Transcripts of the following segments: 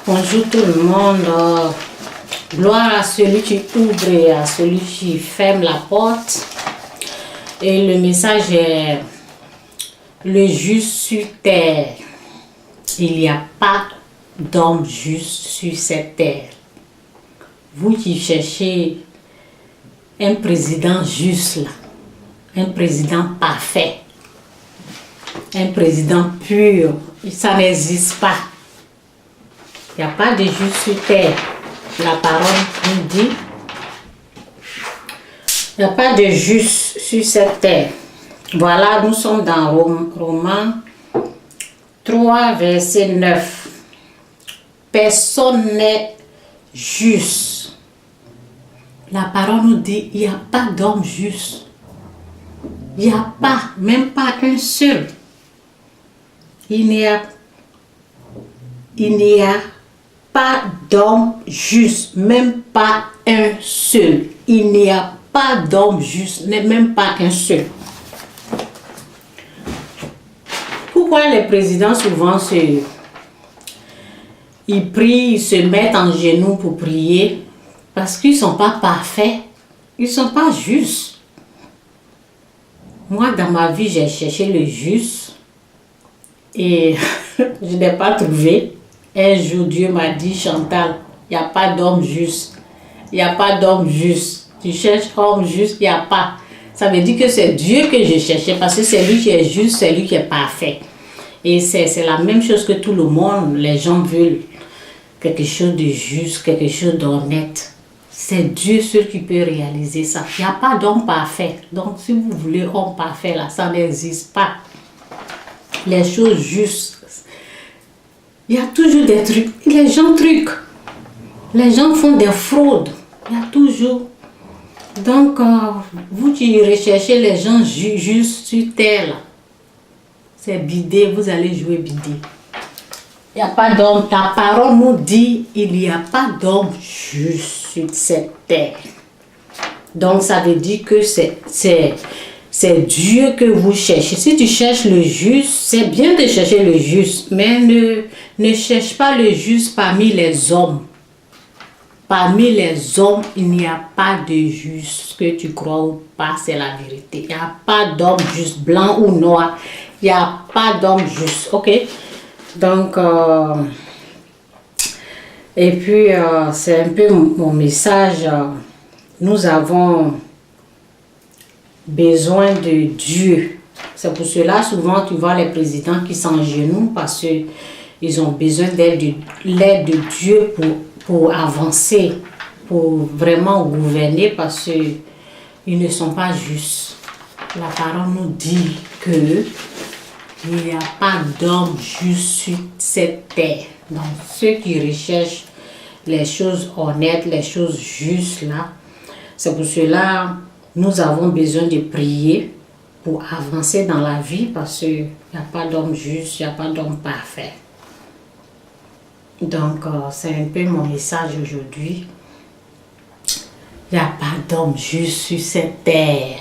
Bonjour tout le monde. Gloire à celui qui ouvre et à celui qui ferme la porte. Et le message est le juste sur terre. Il n'y a pas d'homme juste sur cette terre. Vous qui cherchez un président juste là, un président parfait, un président pur, ça n'existe pas. Il n'y a pas de juste sur terre. La parole nous dit, il n'y a pas de juste sur cette terre. Voilà, nous sommes dans Romains 3, verset 9. Personne n'est juste. La parole nous dit, il n'y a pas d'homme juste. Il n'y a pas, même pas un seul. Il n'y a pas d'homme juste, même pas un seul. Il n'y a pas d'homme juste, même pas un seul. Pourquoi les présidents souvent ils prient, ils se mettent en genoux pour prier? Parce qu'ils ne sont pas parfaits, ils ne sont pas justes. Moi, dans ma vie, j'ai cherché le juste et je n'ai pas trouvé. Un jour, Dieu m'a dit, Chantal, il n'y a pas d'homme juste. Il n'y a pas d'homme juste. Tu cherches homme juste, il n'y a pas. Ça veut dire que c'est Dieu que je cherchais parce que c'est lui qui est juste, c'est lui qui est parfait. Et c'est la même chose que tout le monde. Les gens veulent quelque chose de juste, quelque chose d'honnête. C'est Dieu seul qui peut réaliser ça. Il n'y a pas d'homme parfait. Donc, si vous voulez homme parfait, là, ça n'existe pas. Les choses justes. Il y a toujours des trucs. Les gens truquent. Les gens font des fraudes. Il y a toujours. Donc, vous qui recherchez les gens justes sur terre, là, c'est bidé, vous allez jouer bidé. Il n'y a pas d'homme. La parole nous dit, il n'y a pas d'homme juste sur cette terre. Donc, ça veut dire que c'est Dieu que vous cherchez. Si tu cherches le juste, c'est bien de chercher le juste, mais ne cherche pas le juste parmi les hommes. Parmi les hommes, il n'y a pas de juste, que tu crois ou pas, c'est la vérité. Il n'y a pas d'homme juste, blanc ou noir. Il n'y a pas d'homme juste, ok? Donc, et puis, c'est un peu mon message. Nous avons besoin de Dieu. C'est pour cela, souvent, tu vois les présidents qui s'agenouillent parce qu'ils ont besoin de l'aide de Dieu pour avancer, pour vraiment gouverner parce qu'ils ne sont pas justes. La parole nous dit que il n'y a pas d'homme juste sur cette terre. Donc, ceux qui recherchent les choses honnêtes, les choses justes, là, c'est pour cela nous avons besoin de prier pour avancer dans la vie parce qu'il n'y a pas d'homme juste, il n'y a pas d'homme parfait. Donc, c'est un peu mon message aujourd'hui. Il n'y a pas d'homme juste sur cette terre.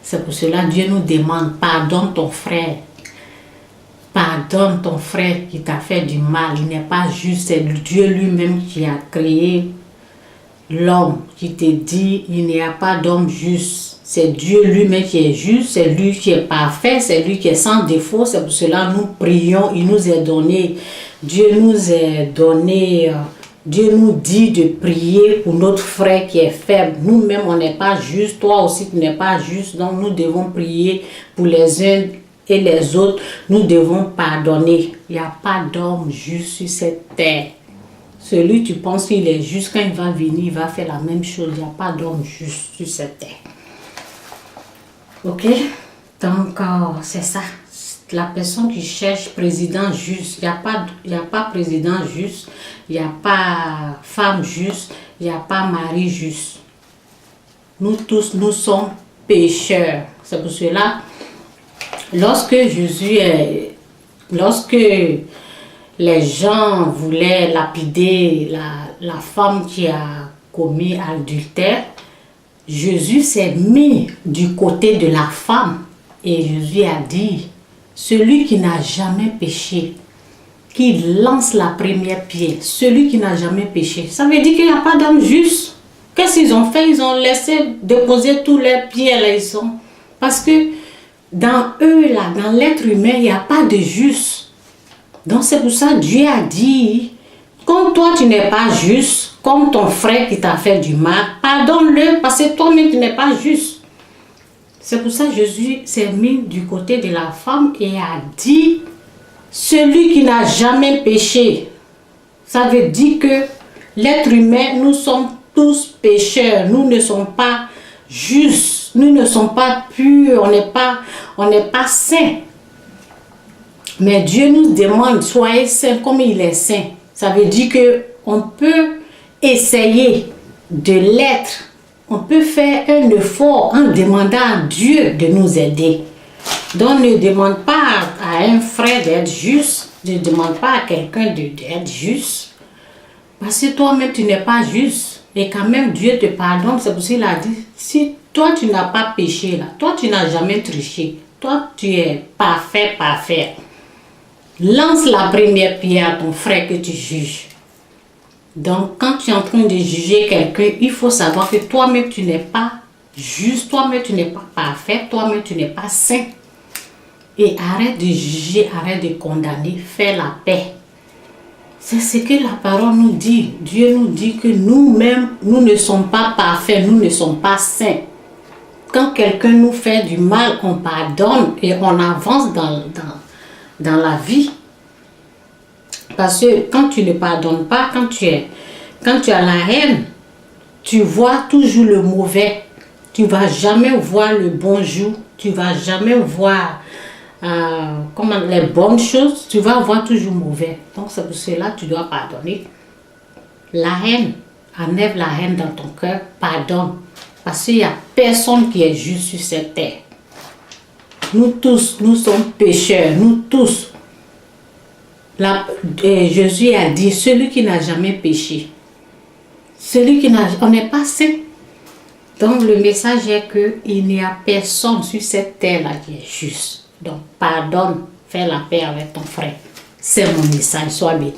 C'est pour cela que Dieu nous demande, pardonne ton frère. Pardonne ton frère qui t'a fait du mal. Il n'est pas juste, c'est Dieu lui-même qui a créé l'homme, qui te dit, il n'y a pas d'homme juste. C'est Dieu lui-même qui est juste, c'est lui qui est parfait, c'est lui qui est sans défaut. C'est pour cela que nous prions, il nous est donné, Dieu nous dit de prier pour notre frère qui est faible. Nous-mêmes, on n'est pas juste, toi aussi tu n'es pas juste, donc nous devons prier pour les uns et les autres. Nous devons pardonner. Il n'y a pas d'homme juste sur cette terre. Celui tu penses qu'il est juste, quand il va venir, il va faire la même chose. Il n'y a pas d'homme juste sur cette terre. Ok? Donc, c'est ça. La personne qui cherche président juste, il n'y a pas président juste, il n'y a pas femme juste, il n'y a pas mari juste. Nous tous, nous sommes pécheurs. C'est pour cela, lorsque les gens voulaient lapider la femme qui a commis adultère, Jésus s'est mis du côté de la femme et Jésus a dit, celui qui n'a jamais péché, qui lance la première pierre, celui qui n'a jamais péché. Ça veut dire qu'il n'y a pas d'homme juste. Qu'est-ce qu'ils ont fait? Ils ont laissé déposer tous leurs pierres là, ils sont. Parce que dans eux là, dans l'être humain, il n'y a pas de juste. Donc c'est pour ça que Dieu a dit, comme toi tu n'es pas juste, comme ton frère qui t'a fait du mal, pardonne-le parce que toi-même tu n'es pas juste. C'est pour ça que Jésus s'est mis du côté de la femme et a dit, celui qui n'a jamais péché. Ça veut dire que l'être humain, nous sommes tous pécheurs, nous ne sommes pas justes, nous ne sommes pas purs, on n'est pas saints. Mais Dieu nous demande, soyez saints comme il est saint. Ça veut dire qu'on peut essayer de l'être. On peut faire un effort en demandant à Dieu de nous aider. Donc ne demande pas à un frère d'être juste. Ne demande pas à quelqu'un d'être juste. Parce que toi-même tu n'es pas juste. Et quand même Dieu te pardonne. C'est pour ça qu'il a dit, si toi tu n'as pas péché là, toi tu n'as jamais triché. Toi tu es parfait, parfait. Lance la première pierre à ton frère que tu juges. Donc, quand tu es en train de juger quelqu'un, il faut savoir que toi-même, tu n'es pas juste, toi-même, tu n'es pas parfait, toi-même, tu n'es pas saint. Et arrête de juger, arrête de condamner, fais la paix. C'est ce que la parole nous dit. Dieu nous dit que nous-mêmes, nous ne sommes pas parfaits, nous ne sommes pas saints. Quand quelqu'un nous fait du mal, on pardonne et on avance dans la vie. Parce que quand tu ne pardonnes pas, quand tu as la haine, tu vois toujours le mauvais. Tu ne vas jamais voir le bon jour. Tu ne vas jamais voir les bonnes choses. Tu vas voir toujours mauvais. Donc c'est pour cela que tu dois pardonner. La haine, enlève la haine dans ton cœur, pardonne. Parce qu'il n'y a personne qui est juste sur cette terre. Nous tous, nous sommes pécheurs, nous tous. Jésus a dit, celui qui n'a jamais péché, on n'est pas saint. Donc le message est qu'il n'y a personne sur cette terre-là qui est juste. Donc pardonne, fais la paix avec ton frère. C'est mon message, sois béni.